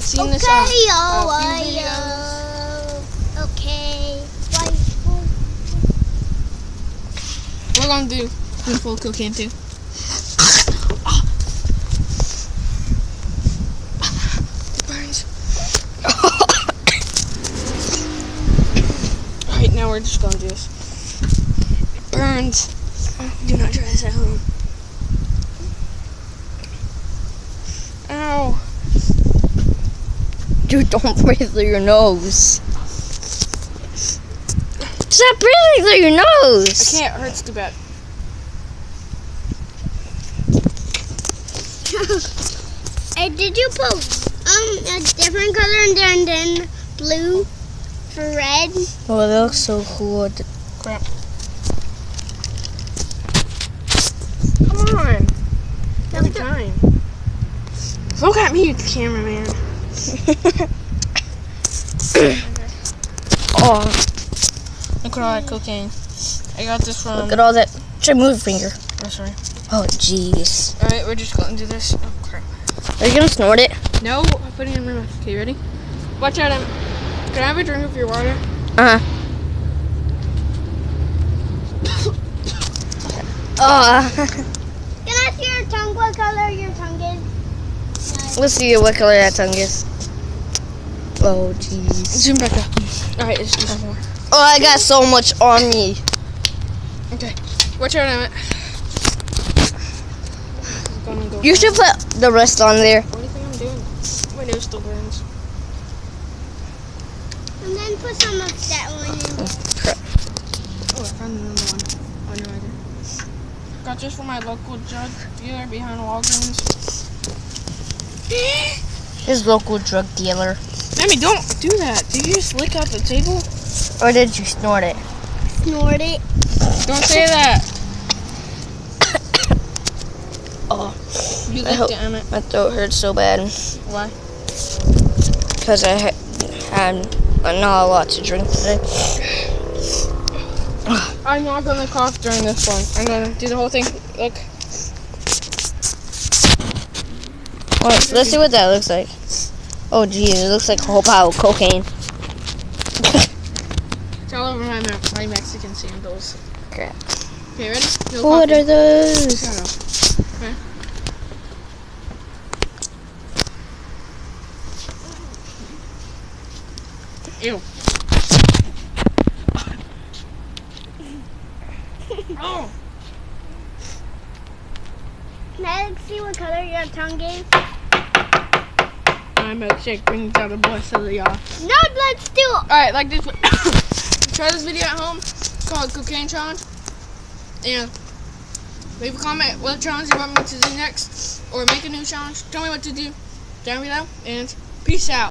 seen this Okay, few videos. okay. We're gonna do full cocaine too. It burns. Alright, now we're just gonna do this. It burns. Do not try this at home. Ow. Dude, don't breathe through your nose. Stop breathing through your nose. I can't, it hurts too bad. Hey, did you put a different color and then blue for red? Oh, that looks so cool. Crap. Come on. Every time. Look at me, cameraman. Oh, Look at all that cocaine. I got this from. look at all that. Try move your finger. Oh, sorry. Oh, jeez. Alright, we're just going to do this. Oh, crap. Are you gonna snort it? No, I'm putting it in my mouth. Okay, ready? Watch out. Can I have a drink of your water? Uh-huh. Can I see your tongue? What color your tongue is? Let's see what color that tongue is. Oh, jeez. Zoom back up. Alright, let's do some more. Oh, I got so much on me. Okay. Watch out, Emmett. You should put the rest on there. What do you think I'm doing? My nose still burns. And then put some of that one in. Oh, I found another one on your lighter. Got this from my local drug dealer behind Walgreens. His local drug dealer. Mammy, don't do that. Did you just lick out the table? Or did you snort it? Snort it. Don't say that. Oh, You I licked hope- it, Emmett. my throat hurts so bad Why? because I had not a lot to drink today. I'm not gonna cough during this one. I'm gonna do the whole thing. Look. Well, let's see what that looks like. Oh, geez, it looks like a whole pile of cocaine. It's all over my Mexican sandals. Crap. Okay, ready? No What coughing. are those? Shut up. Okay. Ew. Oh. Can I see what color your tongue is? My milkshake brings out the best of y'all. No, let's do it. Alright, like this. Try this video at home. It's called Cocaine Challenge. And leave a comment what challenge you want me to do next. Or make a new challenge. Tell me what to do down below. And peace out.